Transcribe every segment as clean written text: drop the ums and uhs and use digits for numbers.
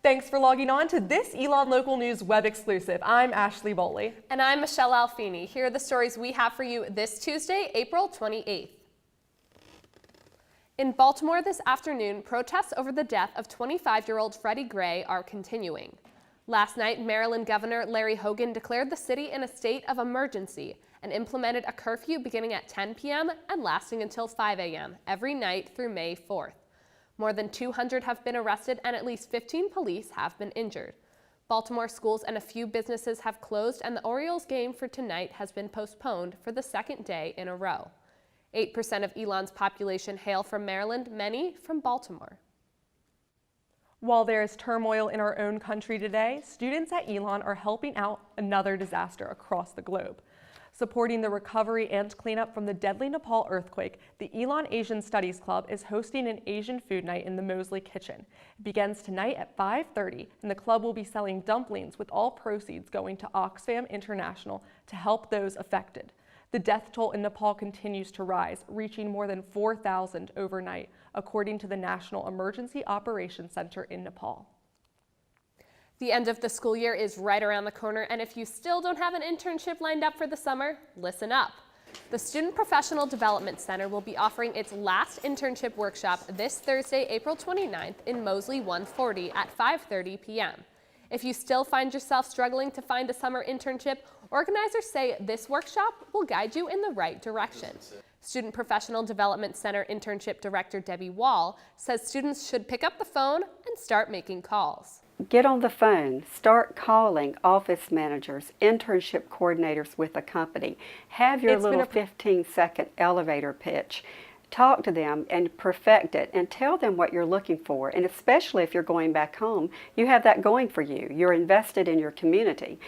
Thanks for logging on to this Elon Local News web exclusive. I'm Ashley Boley. And I'm Michelle Alfini. Here are the stories we have for you this Tuesday, April 28th. In Baltimore this afternoon, protests over the death of 25-year-old Freddie Gray are continuing. Last night, Maryland Governor Larry Hogan declared the city in a state of emergency and implemented a curfew beginning at 10 p.m. and lasting until 5 a.m. every night through May 4th. More than 200 have been arrested and at least 15 police have been injured. Baltimore schools and a few businesses have closed, and the Orioles game for tonight has been postponed for the second day in a row. 8% of Elon's population hail from Maryland, many from Baltimore. While there is turmoil in our own country today, students at Elon are helping out another disaster across the globe. Supporting the recovery and cleanup from the deadly Nepal earthquake, the Elon Asian Studies Club is hosting an Asian food night in the Mosley Kitchen. It begins tonight at 5:30, and the club will be selling dumplings with all proceeds going to Oxfam International to help those affected. The death toll in Nepal continues to rise, reaching more than 4,000 overnight, according to the National Emergency Operations Center in Nepal. The end of the school year is right around the corner, and if you still don't have an internship lined up for the summer, listen up. The Student Professional Development Center will be offering its last internship workshop this Thursday, April 29th in Mosley 140 at 5:30 p.m. If you still find yourself struggling to find a summer internship, organizers say this workshop will guide you in the right direction. Student Professional Development Center Internship Director Debbie Wall says students should pick up the phone and start making calls. Get on the phone, start calling office managers, internship coordinators with a company. Have your little 15-second elevator pitch. Talk to them and perfect it and tell them what you're looking for. And especially if you're going back home, you have that going for you. You're invested in your community.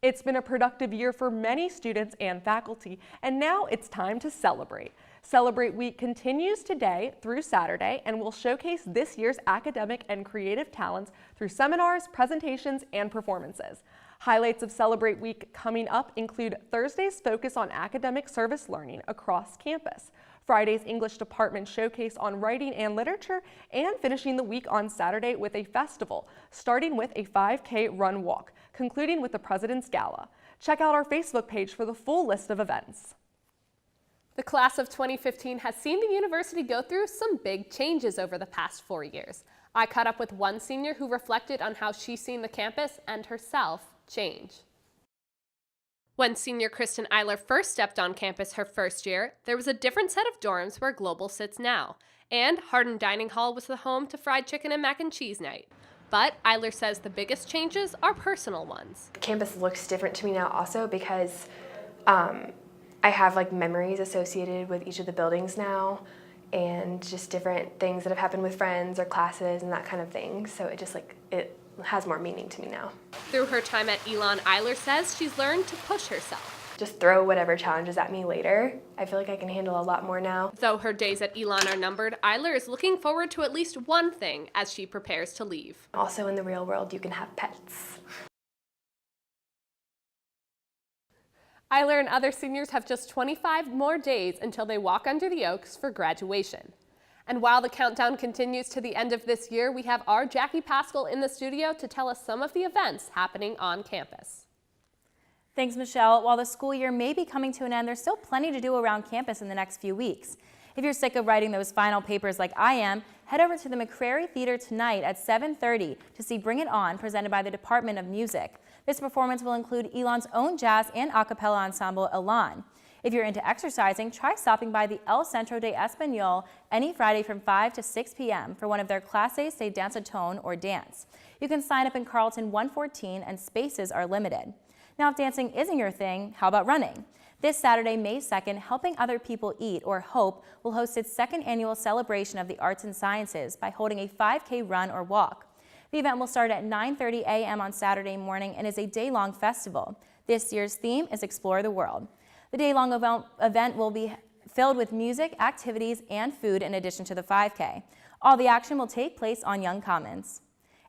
It's been a productive year for many students and faculty, and now it's time to celebrate. Celebrate Week continues today through Saturday and will showcase this year's academic and creative talents through seminars, presentations, and performances. Highlights of Celebrate Week coming up include Thursday's focus on academic service learning across campus, Friday's English department showcase on writing and literature, and finishing the week on Saturday with a festival, starting with a 5K run walk, concluding with the President's Gala. Check out our Facebook page for the full list of events. The class of 2015 has seen the university go through some big changes over the past 4 years. I caught up with one senior who reflected on how she's seen the campus and herself change. When senior Kristen Eiler first stepped on campus her first year, there was a different set of dorms where Global sits now, and Hardin Dining Hall was the home to fried chicken and mac and cheese night. But Eiler says the biggest changes are personal ones. Campus looks different to me now also because I have memories associated with each of the buildings now, and just different things that have happened with friends or classes and that kind of thing. So it just it has more meaning to me now. Through her time at Elon, Eiler says she's learned to push herself. Just throw whatever challenges at me later. I feel like I can handle a lot more now. Though her days at Elon are numbered, Eiler is looking forward to at least one thing as she prepares to leave. Also in the real world, you can have pets. Eiler and other seniors have just 25 more days until they walk under the oaks for graduation. And while the countdown continues to the end of this year, we have our Jackie Pascal in the studio to tell us some of the events happening on campus. Thanks, Michelle. While the school year may be coming to an end, there's still plenty to do around campus in the next few weeks. If you're sick of writing those final papers like I am, head over to the McCrary Theater tonight at 7:30 to see Bring It On, presented by the Department of Music. This performance will include Elon's own jazz and a cappella ensemble, Elon. If you're into exercising, try stopping by the El Centro de Español any Friday from 5 to 6 p.m. for one of their Clases de Danzatón or dance. You can sign up in Carlton 114 and spaces are limited. Now, if dancing isn't your thing, how about running? This Saturday, May 2nd, Helping Other People Eat, or HOPE, will host its second annual celebration of the arts and sciences by holding a 5K run or walk. The event will start at 9:30 a.m. on Saturday morning and is a day-long festival. This year's theme is Explore the World. The day-long event will be filled with music, activities, and food in addition to the 5K. All the action will take place on Young Commons.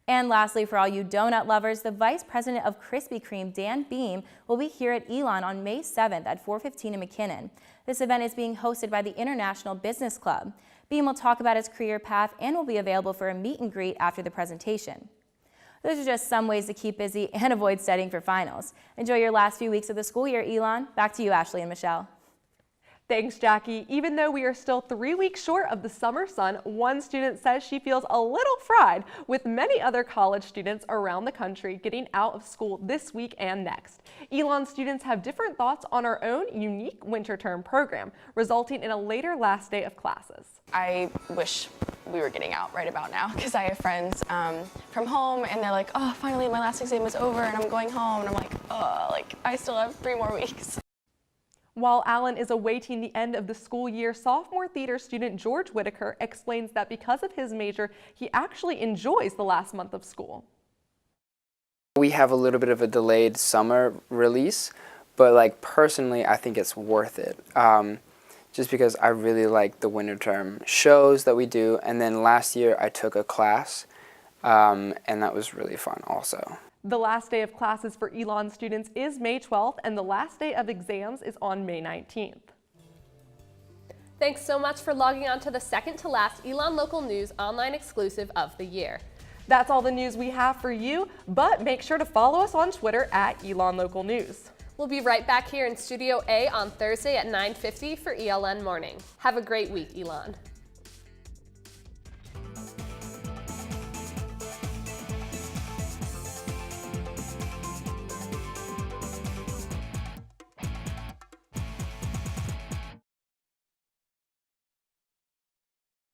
And lastly, for all you donut lovers, the Vice President of Krispy Kreme, Dan Beam, will be here at Elon on May 7th at 4:15 in McKinnon. This event is being hosted by the International Business Club. Beam will talk about his career path and will be available for a meet and greet after the presentation. Those are just some ways to keep busy and avoid studying for finals. Enjoy your last few weeks of the school year, Elon. Back to you, Ashley and Michelle. Thanks, Jackie. Even though we are still 3 weeks short of the summer sun, one student says she feels a little fried, with many other college students around the country getting out of school this week and next. Elon students have different thoughts on our own unique winter term program, resulting in a later last day of classes. I wish we were getting out right about now, because I have friends from home and they're like, oh, finally my last exam is over and I'm going home, and I'm like, oh, I still have 3 more weeks. While Alan is awaiting the end of the school year, sophomore theater student George Whitaker explains that because of his major, he actually enjoys the last month of school. We have a little bit of a delayed summer release, but personally, I think it's worth it. Just because I really like the winter term shows that we do, and then last year I took a class, and that was really fun also. The last day of classes for Elon students is May 12th, and the last day of exams is on May 19th. Thanks so much for logging on to the second to last Elon Local News online exclusive of the year. That's all the news we have for you, but make sure to follow us on Twitter at Elon Local News. We'll be right back here in Studio A on Thursday at 9:50 for ELN Morning. Have a great week, Elon.